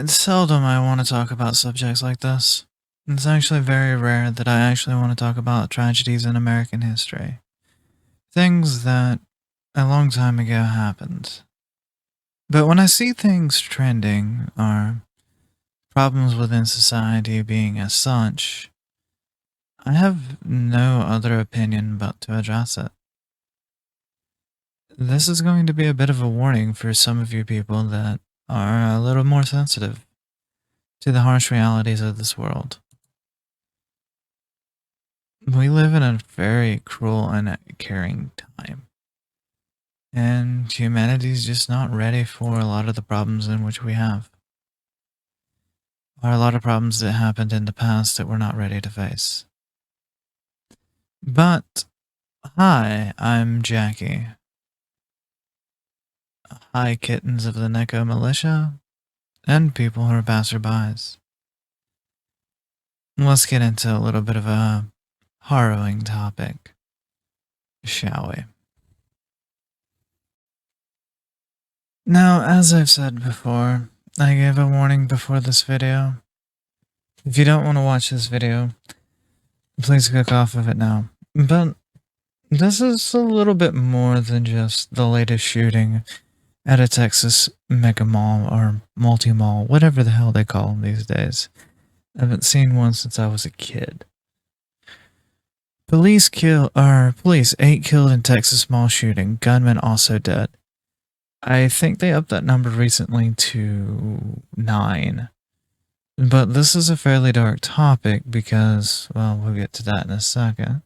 it's seldom I want to talk about subjects like this. It's actually very rare that I actually want to talk about tragedies in American history. Things that a long time ago happened. But when I see things trending, or problems within society being as such, I have no other opinion but to address it. This is going to be a bit of a warning for some of you people that are a little more sensitive to the harsh realities of this world. We live in a very cruel and caring time. And humanity's just not ready for a lot of the problems in which we have. Or a lot of problems that happened in the past that we're not ready to face. But, hi, I'm Jackie. Hi, kittens of the Neko Militia, and people who are passerbys. Let's get into a little bit of a harrowing topic, shall we? Now, as I've said before, I gave a warning before this video. If you don't want to watch this video, please click off of it now. But this is a little bit more than just the latest shooting at a Texas mega mall or multi-mall, whatever the hell they call them these days. I haven't seen one since I was a kid. Police 8 killed in Texas mall shooting, gunman also dead. I think they upped that number recently to 9. But this is a fairly dark topic because, well, we'll get to that in a second.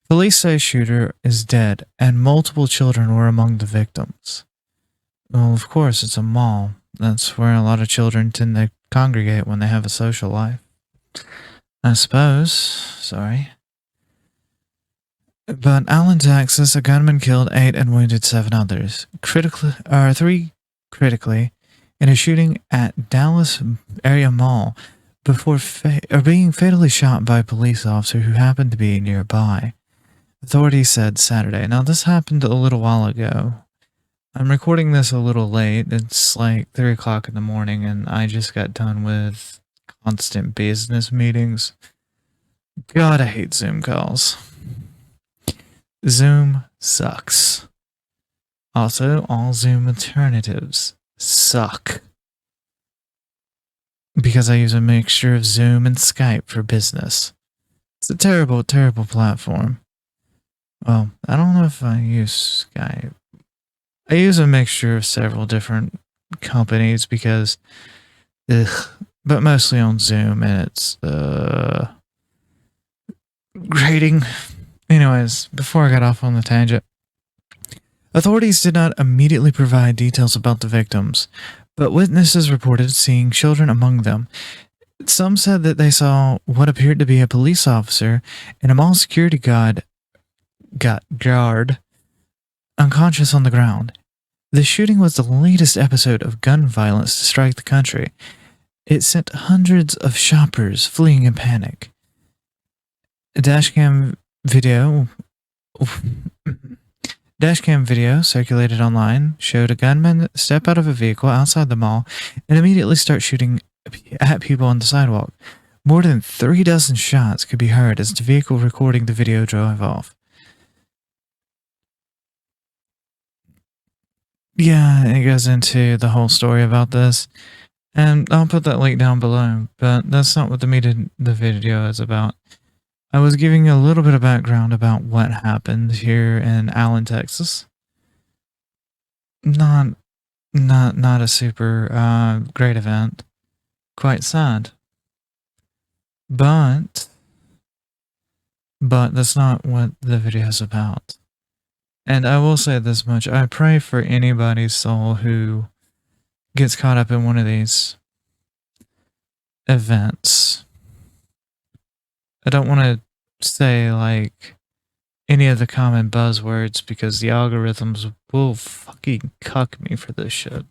Police say shooter is dead and multiple children were among the victims. Well, of course, it's a mall. That's where a lot of children tend to congregate when they have a social life. I suppose. Sorry. But Allen, Texas, a gunman killed 8 and wounded 7 others. 3 critically in a shooting at Dallas area mall before being fatally shot by a police officer who happened to be nearby. Authorities said Saturday. Now, this happened a little while ago. I'm recording this a little late. It's like 3 o'clock in the morning, and I just got done with constant business meetings. God, I hate Zoom calls. Zoom sucks. Also, all Zoom alternatives suck. Because I use a mixture of Zoom and Skype for business. It's a terrible, terrible platform. Well, I don't know if I use Skype. I use a mixture of several different companies because, but mostly on Zoom, and it's grating. Anyways, before I got off on the tangent, authorities did not immediately provide details about the victims, but witnesses reported seeing children among them. Some said that they saw what appeared to be a police officer and a mall security guard unconscious on the ground. The shooting was the latest episode of gun violence to strike the country. It sent hundreds of shoppers fleeing in panic. A dashcam video circulated online showed a gunman step out of a vehicle outside the mall and immediately start shooting at people on the sidewalk. More than 3 dozen shots could be heard as the vehicle recording the video drove off. Yeah, it goes into the whole story about this, and I'll put that link down below, but that's not what the video is about. I was giving a little bit of background about what happened here in Allen, Texas. Not a super great event. Quite sad. But that's not what the video is about. And I will say this much, I pray for anybody's soul who gets caught up in one of these events. I don't want to say, like, any of the common buzzwords because the algorithms will fucking cuck me for this shit.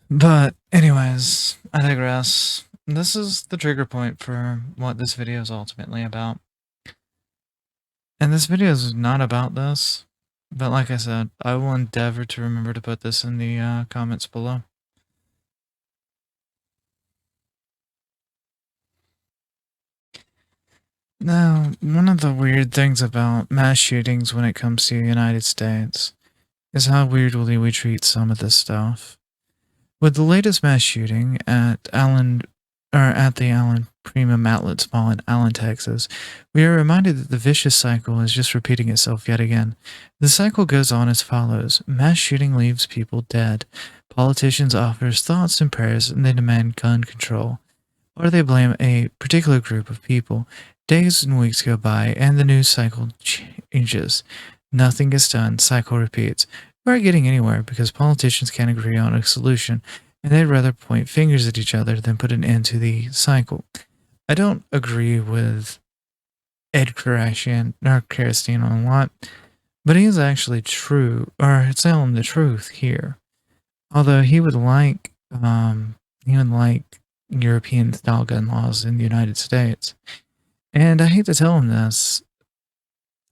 But anyways, I digress. This is the trigger point for what this video is ultimately about. And this video is not about this, but like I said, I will endeavor to remember to put this in the comments below. Now, one of the weird things about mass shootings when it comes to the United States is how weirdly we treat some of this stuff. With the latest mass shooting at the Allen Premium Outlet Mall in Allen, Texas, we are reminded that the vicious cycle is just repeating itself yet again. The cycle goes on as follows: mass shooting leaves people dead. Politicians offer thoughts and prayers, and they demand gun control, or they blame a particular group of people. Days and weeks go by, and the news cycle changes. Nothing gets done. Cycle repeats. We aren't getting anywhere because politicians can't agree on a solution, and they'd rather point fingers at each other than put an end to the cycle. I don't agree with Ed Karashian or Karastin on a lot, but he is actually true, or telling the truth here. Although he would like European style gun laws in the United States. And I hate to tell him this,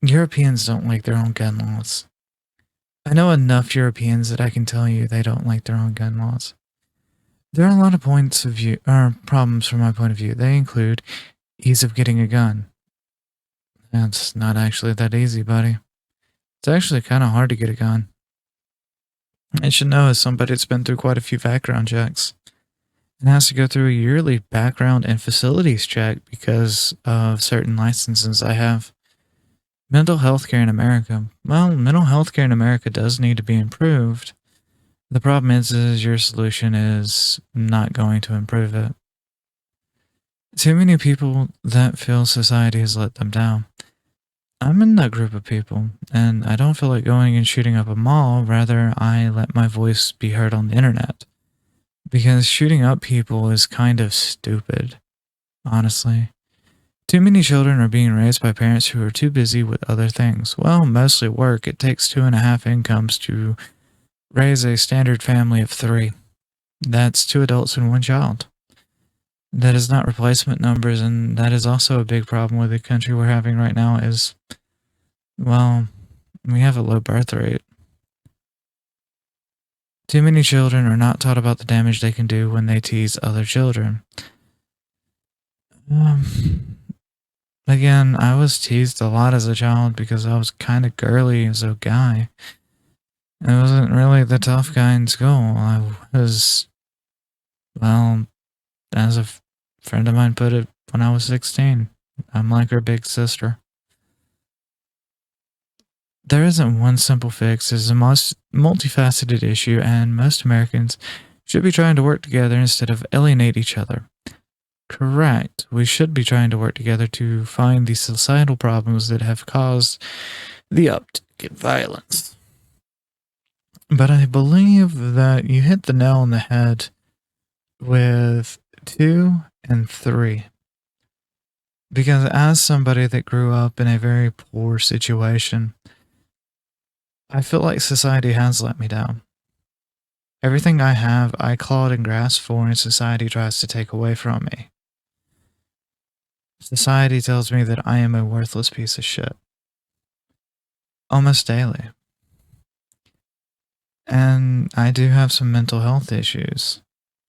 Europeans don't like their own gun laws. I know enough Europeans that I can tell you they don't like their own gun laws. There are a lot of points of view, or problems from my point of view. They include ease of getting a gun. That's not actually that easy, buddy. It's actually kind of hard to get a gun. I should know as somebody that's been through quite a few background checks and has to go through a yearly background and facilities check because of certain licenses I have. Mental health care in America. Well, mental health care in America does need to be improved. The problem is your solution is not going to improve it. Too many people that feel society has let them down. I'm in that group of people, and I don't feel like going and shooting up a mall. Rather, I let my voice be heard on the internet. Because shooting up people is kind of stupid, honestly. Too many children are being raised by parents who are too busy with other things. Well, mostly work. It takes 2.5 incomes to raise a standard family of 3. That's 2 adults and 1 child. That is not replacement numbers, and that is also a big problem with the country we're having right now is, well, we have a low birth rate. Too many children are not taught about the damage they can do when they tease other children. Again, I was teased a lot as a child because I was kind of girly as a guy. I wasn't really the tough guy in school. I was, well, as a friend of mine put it when I was 16, I'm like her big sister. There isn't one simple fix. It's a multifaceted issue, and most Americans should be trying to work together instead of alienate each other. Correct. We should be trying to work together to find the societal problems that have caused the uptick in violence. But I believe that you hit the nail on the head with 2 and 3. Because as somebody that grew up in a very poor situation, I feel like society has let me down. Everything I have, I clawed and grasped for, and society tries to take away from me. Society tells me that I am a worthless piece of shit. Almost daily. And I do have some mental health issues.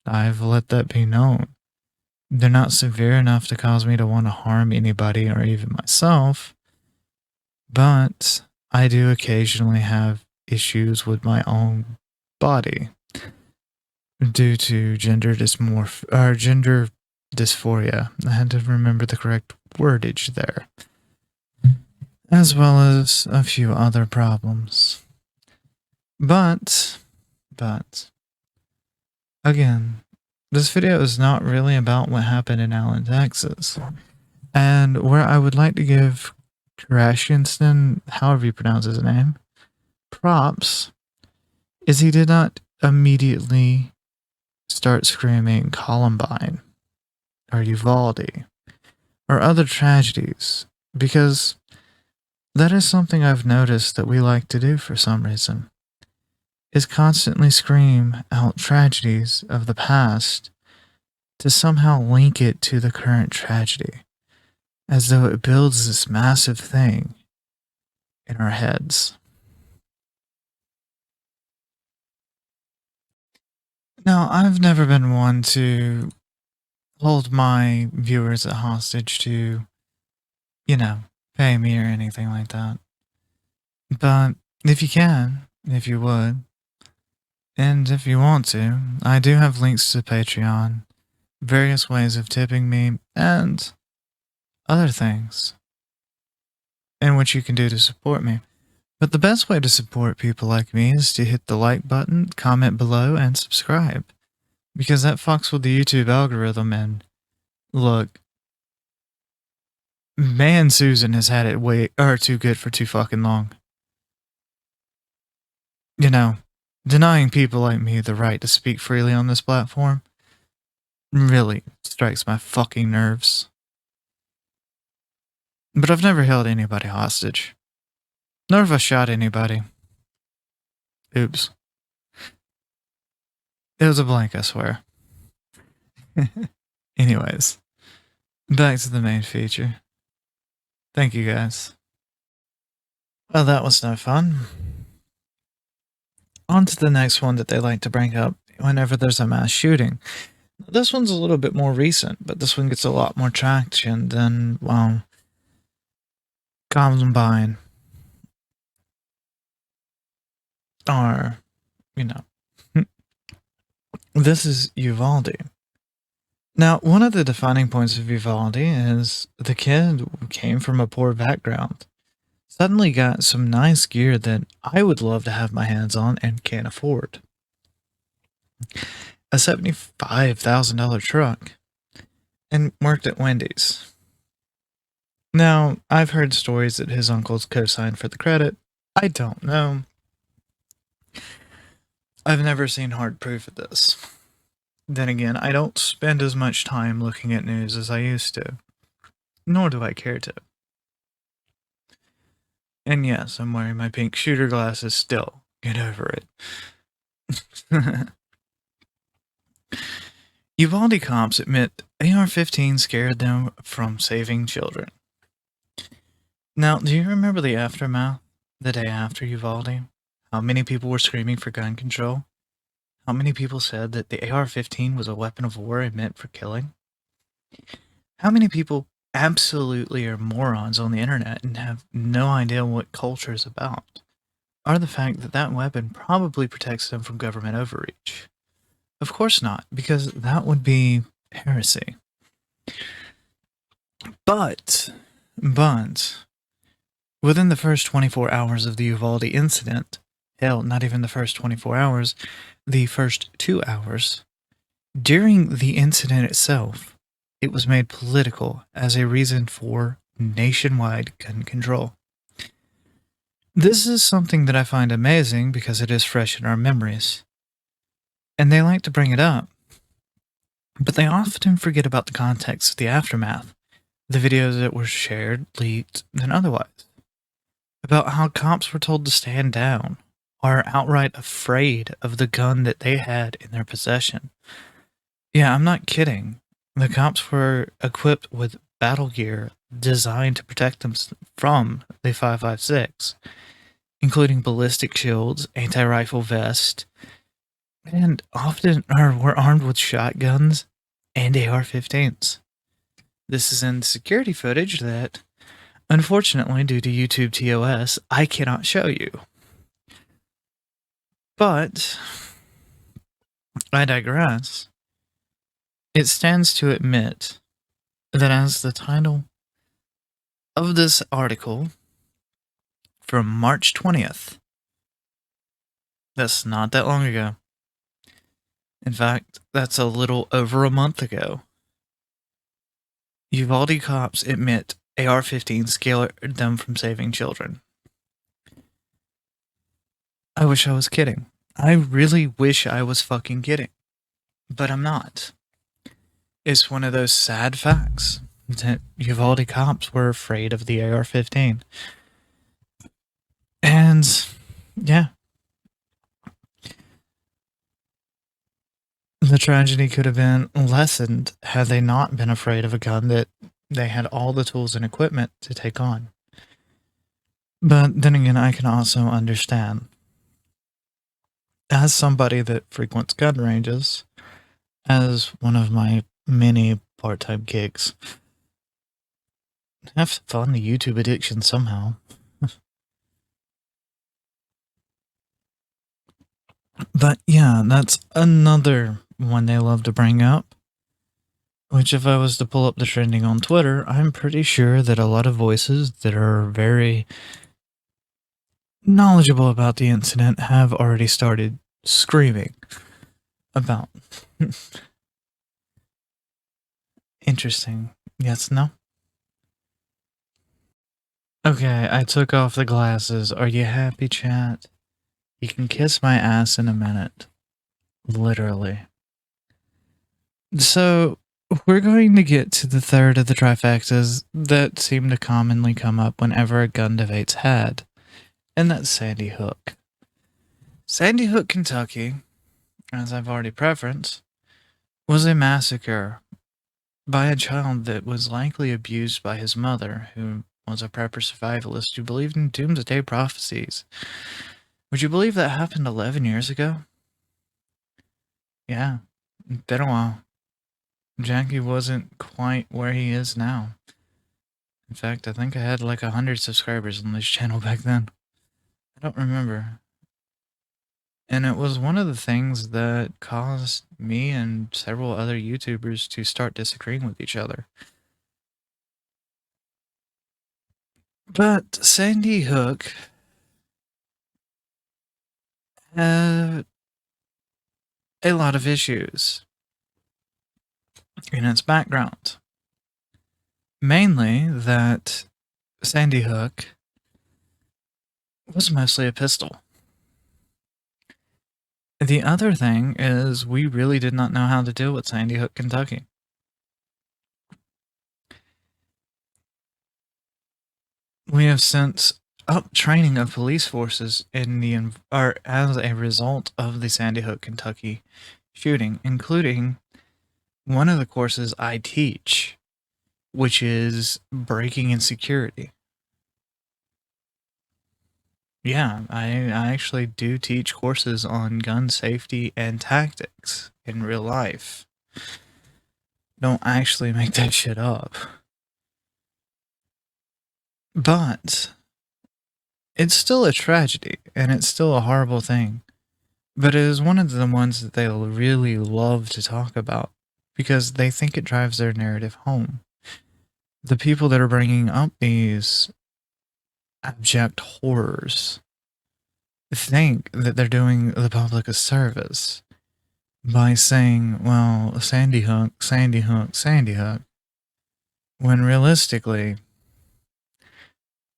I've let that be known. They're not severe enough to cause me to want to harm anybody or even myself, but I do occasionally have issues with my own body due to gender dysphoria. I had to remember the correct wordage there, as well as a few other problems. But, again, this video is not really about what happened in Allen, Texas. And where I would like to give Krashinston, however you pronounce his name, props, is he did not immediately start screaming Columbine or Uvalde or other tragedies, because that is something I've noticed that we like to do for some reason, is constantly scream out tragedies of the past to somehow link it to the current tragedy, as though it builds this massive thing in our heads. Now, I've never been one to hold my viewers at hostage to pay me or anything like that. But if you can, if you would, and if you want to, I do have links to Patreon, various ways of tipping me, and other things in which you can do to support me. But the best way to support people like me is to hit the like button, comment below, and subscribe. Because that fucks with the YouTube algorithm, and look, man, Susan has had it way too good for too fucking long. Denying people like me the right to speak freely on this platform really strikes my fucking nerves. But I've never held anybody hostage. Nor have I shot anybody. Oops. It was a blank, I swear. Anyways, back to the main feature. Thank you guys. Well, that was no fun. On to the next one that they like to bring up whenever there's a mass shooting. This one's a little bit more recent, but this one gets a lot more traction than, well, Columbine. Or, this is Uvalde. Now, one of the defining points of Uvalde is the kid came from a poor background. Suddenly got some nice gear that I would love to have my hands on and can't afford. A $75,000 truck. And worked at Wendy's. Now, I've heard stories that his uncles co-signed for the credit. I don't know. I've never seen hard proof of this. Then again, I don't spend as much time looking at news as I used to. Nor do I care to. And yes, I'm wearing my pink shooter glasses still. Get over it. Uvalde cops admit AR-15 scared them from saving children. Now, do you remember the aftermath the day after Uvalde? How many people were screaming for gun control? How many people said that the AR-15 was a weapon of war and meant for killing? How many people absolutely are morons on the internet and have no idea what culture is about? Are the fact that that weapon probably protects them from government overreach? Of course not, because that would be heresy. But, within the first 24 hours of the Uvalde incident, hell, not even the first 24 hours, the first 2 hours, during the incident itself, it was made political as a reason for nationwide gun control. This is something that I find amazing because it is fresh in our memories. And they like to bring it up, but they often forget about the context of the aftermath, the videos that were shared, leaked, and otherwise, about how cops were told to stand down, or outright afraid of the gun that they had in their possession. Yeah, I'm not kidding. The cops were equipped with battle gear designed to protect them from the 5.56, including ballistic shields, anti-rifle vests, and often were armed with shotguns and AR-15s. This is in security footage that, unfortunately, due to YouTube TOS, I cannot show you. But I digress. It stands to admit that as the title of this article from March 20th, that's not that long ago. In fact, that's a little over a month ago. Uvalde cops admit AR-15 scared them from saving children. I wish I was kidding. I really wish I was fucking kidding. But I'm not. It's one of those sad facts that Uvalde cops were afraid of the AR-15. And, yeah. The tragedy could have been lessened had they not been afraid of a gun that they had all the tools and equipment to take on. But then again, I can also understand. As somebody that frequents gun ranges, as one of my many part-time gigs, have to fund the YouTube addiction somehow. But yeah, that's another one they love to bring up. Which, if I was to pull up the trending on Twitter, I'm pretty sure that a lot of voices that are very knowledgeable about the incident have already started screaming about. Interesting. Yes, no? Okay, I took off the glasses. Are you happy, chat? You can kiss my ass in a minute. Literally. So, we're going to get to the third of the trifectas that seem to commonly come up whenever a gun debate's had, and that's Sandy Hook. Sandy Hook, Kentucky, as I've already preferenced, was a massacre by a child that was likely abused by his mother, who was a prepper survivalist who believed in doomsday prophecies. Would you believe that happened 11 years ago? Yeah, been a while. Jackie wasn't quite where he is now. In fact, I think I had like 100 subscribers on this channel back then. I don't remember. And it was one of the things that caused me and several other YouTubers to start disagreeing with each other. But Sandy Hook had a lot of issues in its background. Mainly that Sandy Hook was mostly a pistol. The other thing is we really did not know how to deal with Sandy Hook, Kentucky. We have since upped training of police forces in the as a result of the Sandy Hook, Kentucky shooting, including one of the courses I teach, which is breaking and security. Yeah, I actually do teach courses on gun safety and tactics in real life. Don't actually make that shit up. But it's still a tragedy, and it's still a horrible thing. But it is one of the ones that they really love to talk about because they think it drives their narrative home. The people that are bringing up these abject horrors think that they're doing the public a service by saying, well, Sandy Hook, Sandy Hook, Sandy Hook, when realistically,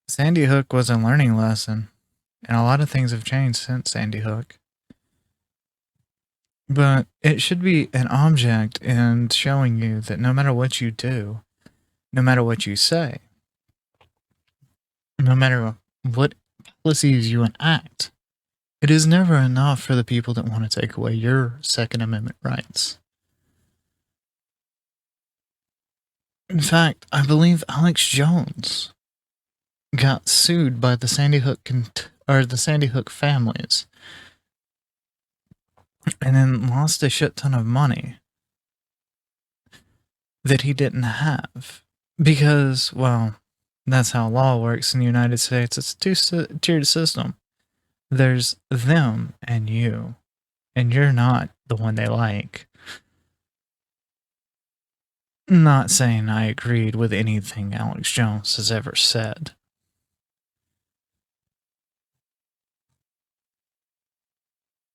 Sandy Hook was a learning lesson, and a lot of things have changed since Sandy Hook. But it should be an object in showing you that no matter what you do, no matter what you say, no matter what policies you enact, it is never enough for the people that want to take away your Second Amendment rights. In fact, I believe Alex Jones got sued by the Sandy Hook families, and then lost a shit ton of money that he didn't have because, well, that's how law works in the United States. It's a two-tiered system. There's them and you, and you're not the one they like. Not saying I agreed with anything Alex Jones has ever said.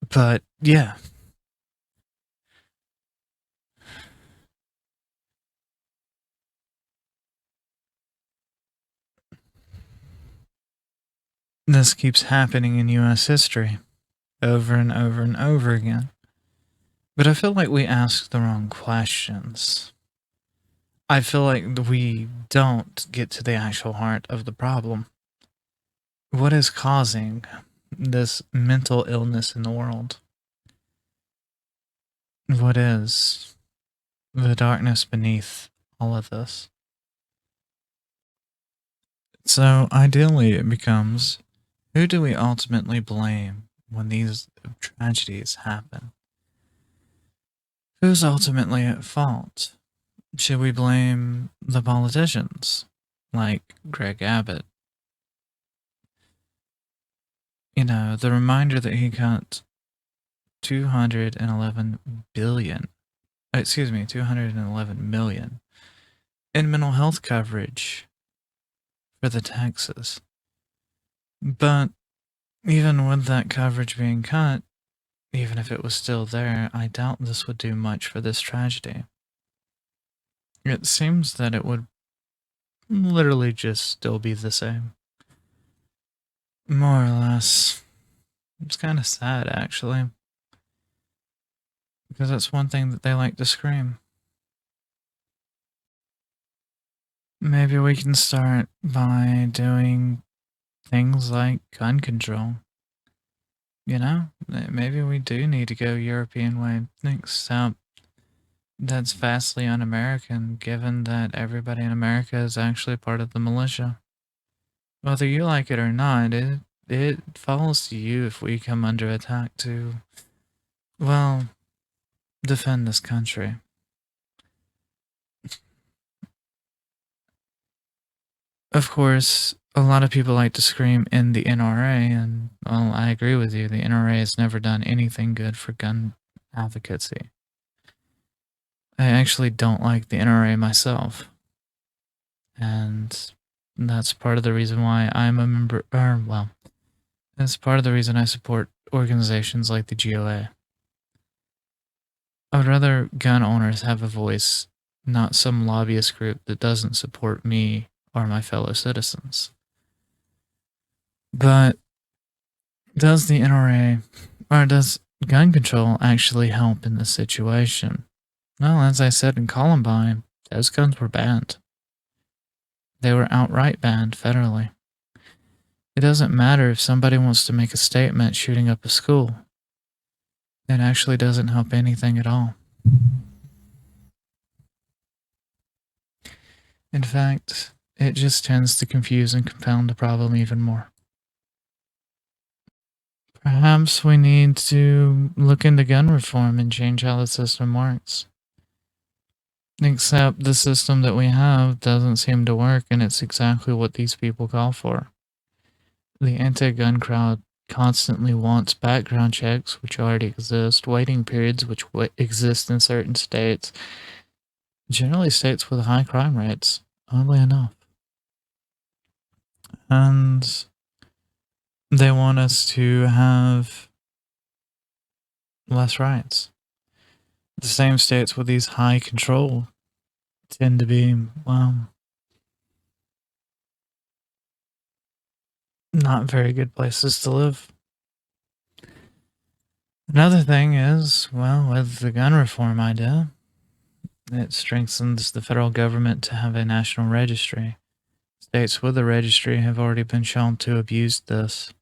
But yeah. This keeps happening in US history over and over and over again. But I feel like we ask the wrong questions. I feel like we don't get to the actual heart of the problem. What is causing this mental illness in the world? What is the darkness beneath all of this? So ideally it becomes, who do we ultimately blame when these tragedies happen? Who's ultimately at fault? Should we blame the politicians? like Greg Abbott. You know, the reminder that he cut 211 billion, 211 million in mental health coverage for the taxes. But even with that coverage being cut, even if it was still there, I doubt this would do much for this tragedy. It seems that it would literally just still be the same. More or less. It's kind of sad, actually. Because that's one thing that they like to scream. Maybe we can start by doing things like gun control. You know, maybe we do need to go European way, except that's vastly un-American, given that everybody in America is actually part of the militia. Whether you like it or not, it falls to you if we come under attack to, well, defend this country. Of course, a lot of people like to scream in the NRA, and well, I agree with you. The NRA has never done anything good for gun advocacy. I actually don't like the NRA myself. And that's part of the reason why I'm a member, that's part of the reason I support organizations like the GOA. I would rather gun owners have a voice, not some lobbyist group that doesn't support me or my fellow citizens. But does the NRA, or does gun control actually help in this situation? Well, as I said in Columbine, those guns were banned. They were outright banned federally. It doesn't matter if somebody wants to make a statement shooting up a school. It actually doesn't help anything at all. In fact, it just tends to confuse and confound the problem even more. Perhaps we need to look into gun reform and change how the system works. Except the system that we have doesn't seem to work, and it's exactly what these people call for. The anti-gun crowd constantly wants background checks, which already exist, waiting periods, which exist in certain states, generally states with high crime rates, oddly enough. And they want us to have less rights. The same states with these high control tend to be, well, not very good places to live. Another thing is, well, with the gun reform idea, it strengthens the federal government to have a national registry. States with a registry have already been shown to abuse this.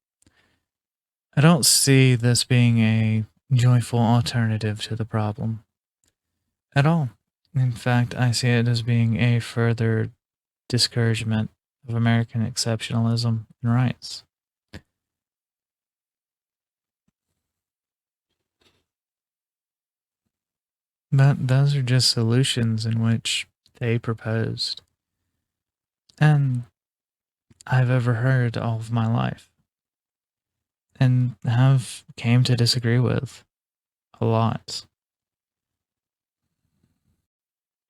I don't see this being a joyful alternative to the problem at all. In fact, I see it as being a further discouragement of American exceptionalism and rights. But those are just solutions in which they proposed, and I've ever heard all of my life, and have came to disagree with a lot.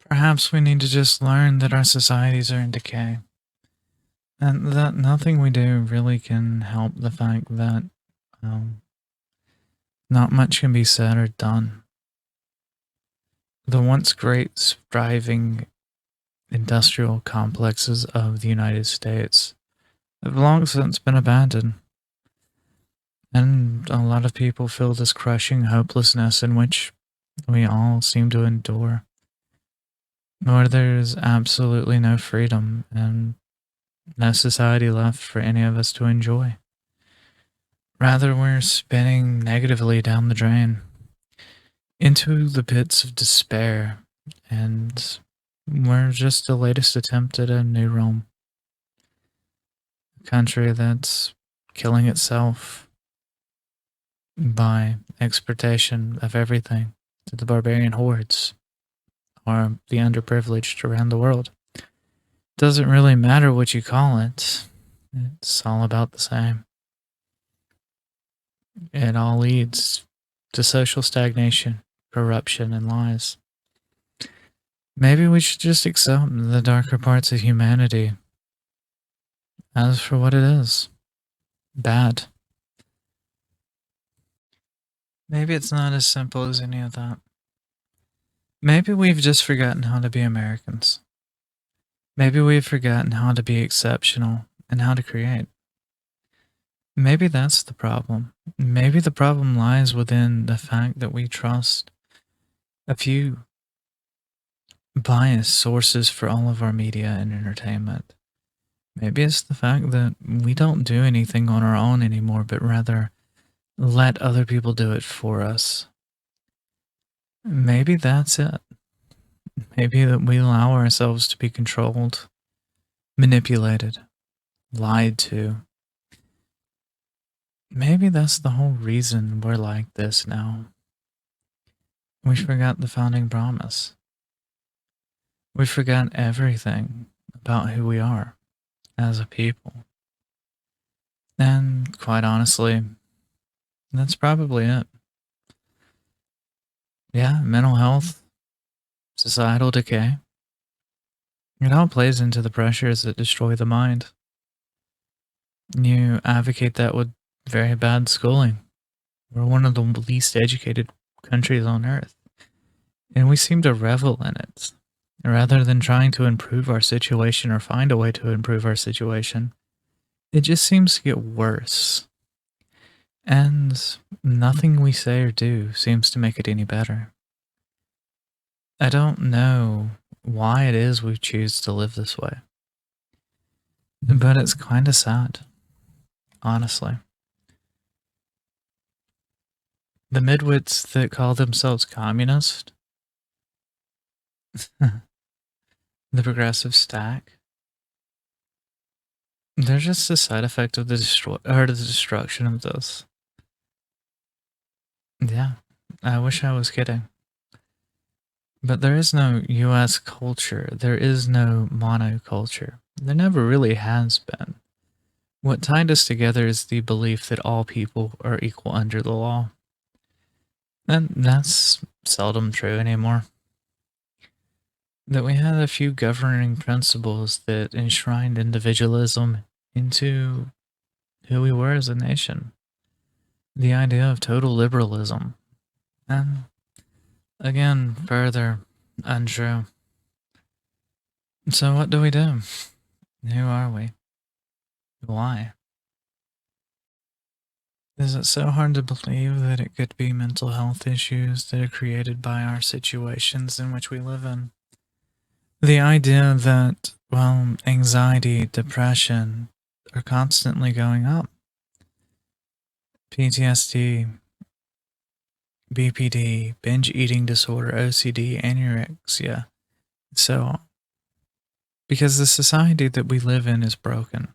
Perhaps we need to just learn that our societies are in decay, and that nothing we do really can help the fact that not much can be said or done. The once great, thriving industrial complexes of the United States have long since been abandoned. And a lot of people feel this crushing hopelessness in which we all seem to endure, where there's absolutely no freedom and no society left for any of us to enjoy. Rather, we're spinning negatively down the drain into the pits of despair, and we're just the latest attempt at a new realm. A country that's killing itself by exportation of everything to the barbarian hordes or the underprivileged around the world. Doesn't really matter what you call it. It's all about the same. It all leads to social stagnation, corruption, and lies. Maybe we should just accept the darker parts of humanity as for what it is. Bad. Maybe it's not as simple as any of that. Maybe we've just forgotten how to be Americans. Maybe we've forgotten how to be exceptional and how to create. Maybe that's the problem. Maybe the problem lies within the fact that we trust a few biased sources for all of our media and entertainment. Maybe it's the fact that we don't do anything on our own anymore, but rather let other people do it for us. Maybe that's it. Maybe that we allow ourselves to be controlled, manipulated, lied to. Maybe that's the whole reason we're like this now. We forgot the founding promise. We forgot everything about who we are as a people. And quite honestly, that's probably it. Yeah, mental health, societal decay. It all plays into the pressures that destroy the mind. You advocate that with very bad schooling. We're one of the least educated countries on earth, and we seem to revel in it. Rather than trying to improve our situation or find a way to improve our situation, it just seems to get worse. And nothing we say or do seems to make it any better. I don't know why it is we choose to live this way, but it's kind of sad, honestly. The midwits that call themselves communist, the progressive stack, they're just a side effect of the destruction of this. Yeah, I wish I was kidding. But there is no US culture. There is no monoculture. There never really has been. What tied us together is the belief that all people are equal under the law. And that's seldom true anymore. That we had a few governing principles that enshrined individualism into who we were as a nation. The idea of total liberalism. And again, further untrue. So what do we do? Who are we? Why? Is it so hard to believe that it could be mental health issues that are created by our situations in which we live in? The idea that, well, anxiety, depression are constantly going up. PTSD, BPD, binge eating disorder, OCD, anorexia, so on. Because the society that we live in is broken.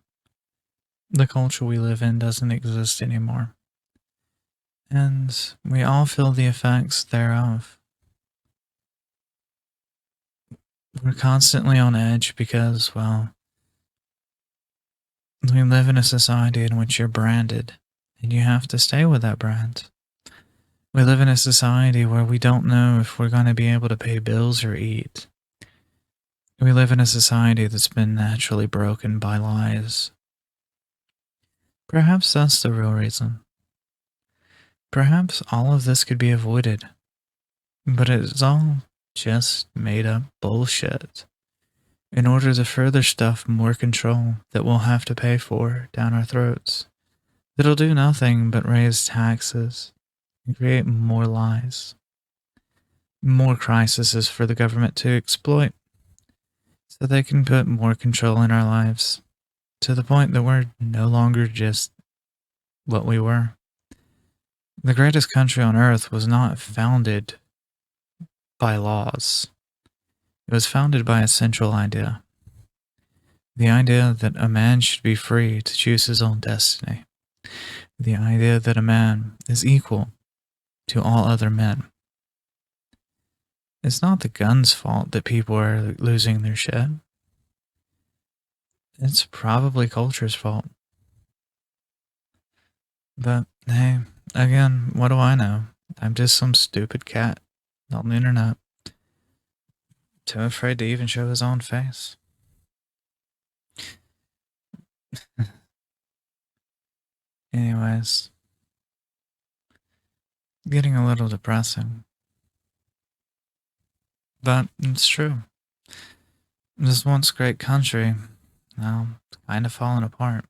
The culture we live in doesn't exist anymore. And we all feel the effects thereof. We're constantly on edge because, well, we live in a society in which you're branded, and you have to stay with that brand. We live in a society where we don't know if we're going to be able to pay bills or eat. We live in a society that's been naturally broken by lies. Perhaps that's the real reason. Perhaps all of this could be avoided, but it's all just made up bullshit in order to further stuff more control that we'll have to pay for down our throats. That'll do nothing but raise taxes and create more lies, more crises for the government to exploit, so they can put more control in our lives, to the point that we're no longer just what we were. The greatest country on earth was not founded by laws. It was founded by a central idea. The idea that a man should be free to choose his own destiny. The idea that a man is equal to all other men. It's not the gun's fault that people are losing their shit. It's probably culture's fault. But hey, again, what do I know? I'm just some stupid cat on the internet, too afraid to even show his own face. Anyways, getting a little depressing. But it's true. This once great country, now, kind of falling apart.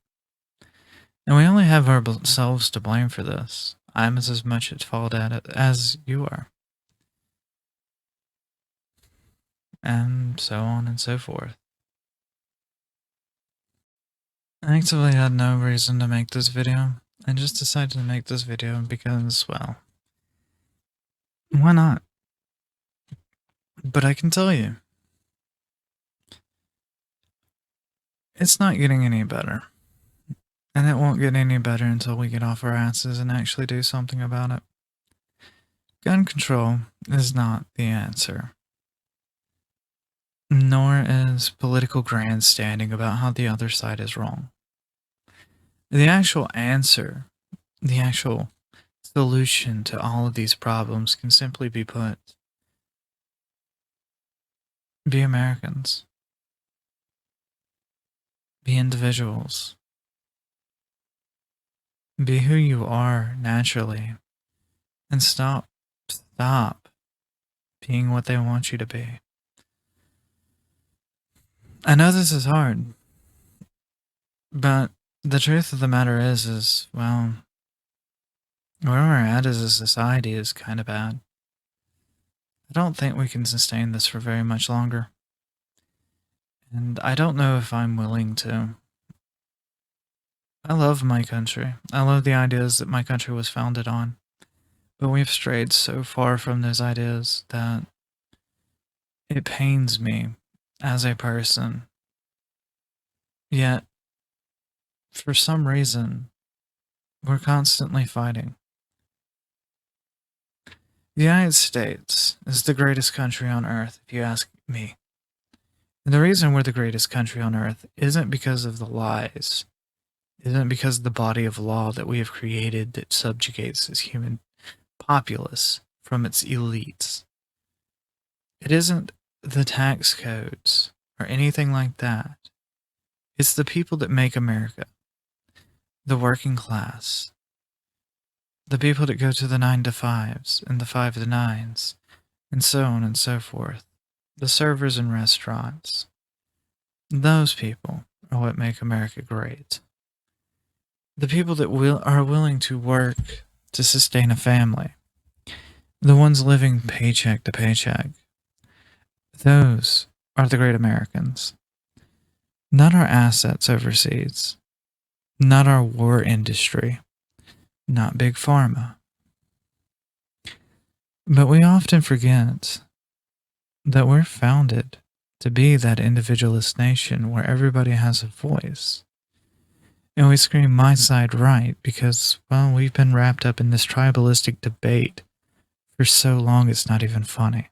And we only have ourselves to blame for this. I'm as much at fault at it as you are. And so on and so forth. I actually had no reason to make this video. I just decided to make this video because, well, why not? But I can tell you, it's not getting any better. And it won't get any better until we get off our asses and actually do something about it. Gun control is not the answer. Nor is political grandstanding about how the other side is wrong. The actual answer, the actual solution to all of these problems can simply be put: be Americans. Be individuals. Be who you are naturally. And stop being what they want you to be. I know this is hard, but the truth of the matter is, well, where we're at as a society is kind of bad. I don't think we can sustain this for very much longer. And I don't know if I'm willing to. I love my country. I love the ideas that my country was founded on. But we've strayed so far from those ideas that it pains me as a person. Yet, for some reason, we're constantly fighting. The United States is the greatest country on earth, if you ask me. And the reason we're the greatest country on earth isn't because of the lies, isn't because of the body of law that we have created that subjugates this human populace from its elites. It isn't the tax codes or anything like that. It's the people that make America. The working class. The people that go to the 9 to 5s and the 5 to 9s, and so on and so forth. The servers in restaurants. Those people are what make America great. The people that are willing to work to sustain a family. The ones living paycheck to paycheck. Those are the great Americans. Not our assets overseas. Not our war industry. Not big pharma. But we often forget that we're founded to be that individualist nation where everybody has a voice. And we scream my side right because, well, we've been wrapped up in this tribalistic debate for so long it's not even funny.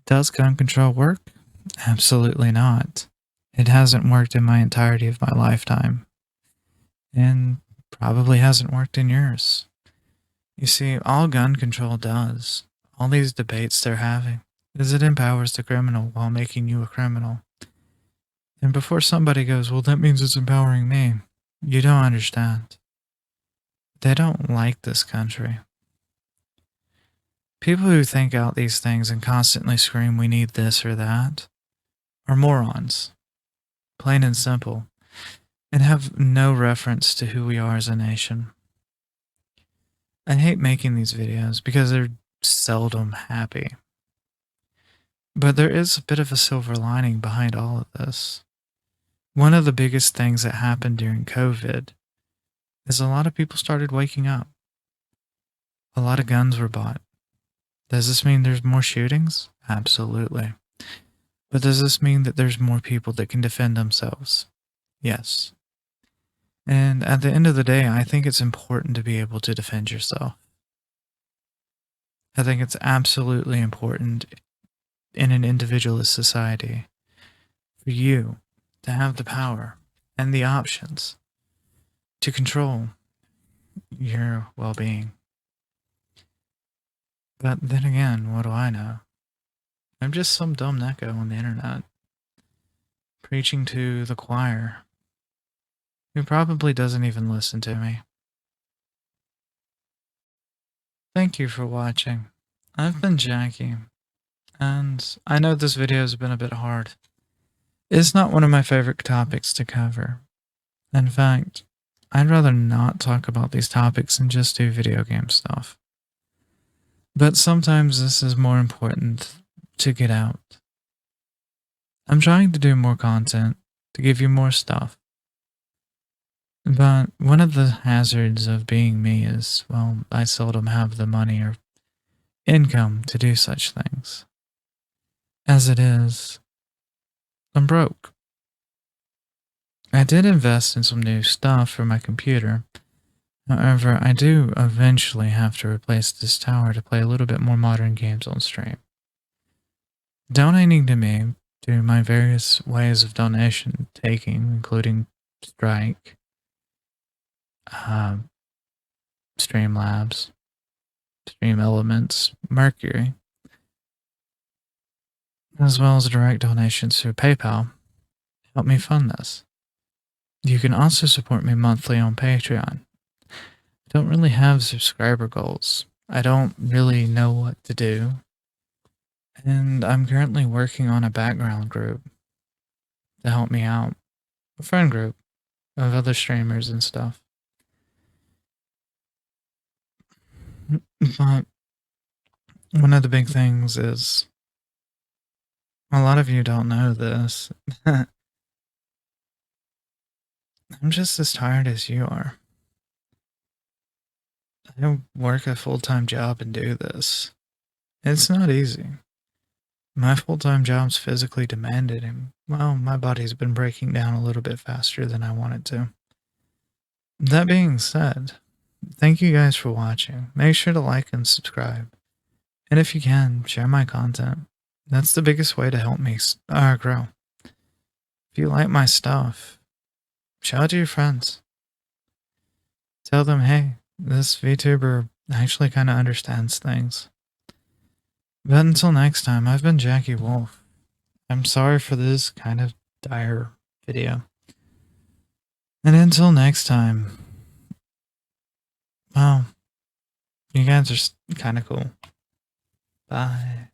Does gun control work? Absolutely not. It hasn't worked in my entirety of my lifetime. And probably hasn't worked in yours. You see, all gun control does, all these debates they're having, is it empowers the criminal while making you a criminal. And before somebody goes, well, that means it's empowering me, you don't understand. They don't like this country. People who think out these things and constantly scream, we need this or that, are morons. Plain and simple. And have no reference to who we are as a nation. I hate making these videos because they're seldom happy. But there is a bit of a silver lining behind all of this. One of the biggest things that happened during COVID is a lot of people started waking up. A lot of guns were bought. Does this mean there's more shootings? Absolutely. But does this mean that there's more people that can defend themselves? Yes. And at the end of the day, I think it's important to be able to defend yourself. I think it's absolutely important in an individualist society for you to have the power and the options to control your well-being. But then again, what do I know? I'm just some dumb necko on the internet, preaching to the choir, who probably doesn't even listen to me. Thank you for watching. I've been Jackie, and I know this video has been a bit hard. It's not one of my favorite topics to cover. In fact, I'd rather not talk about these topics and just do video game stuff. But sometimes this is more important to get out. I'm trying to do more content, to give you more stuff. But one of the hazards of being me is, well, I seldom have the money or income to do such things. As it is, I'm broke. I did invest in some new stuff for my computer. However, I do eventually have to replace this tower to play a little bit more modern games on stream. Donating to me through my various ways of donation taking, including Strike, Streamlabs, Stream Elements, Mercury, as well as direct donations through PayPal, help me fund this. You can also support me monthly on Patreon. I don't really have subscriber goals. I don't really know what to do. And I'm currently working on a background group to help me out. A friend group of other streamers and stuff. But one of the big things is, a lot of you don't know this. I'm just as tired as you are. I work a full-time job and do this. It's not easy. My full-time job's physically demanded and, well, my body's been breaking down a little bit faster than I wanted to. That being said, thank you guys for watching. Make sure to like and subscribe. And if you can, share my content. That's the biggest way to help me grow. If you like my stuff, shout out to your friends. Tell them, hey, this VTuber actually kind of understands things. But until next time, I've been Jackie Wolf. I'm sorry for this kind of dire video. And until next time, well, you guys are kind of cool. Bye.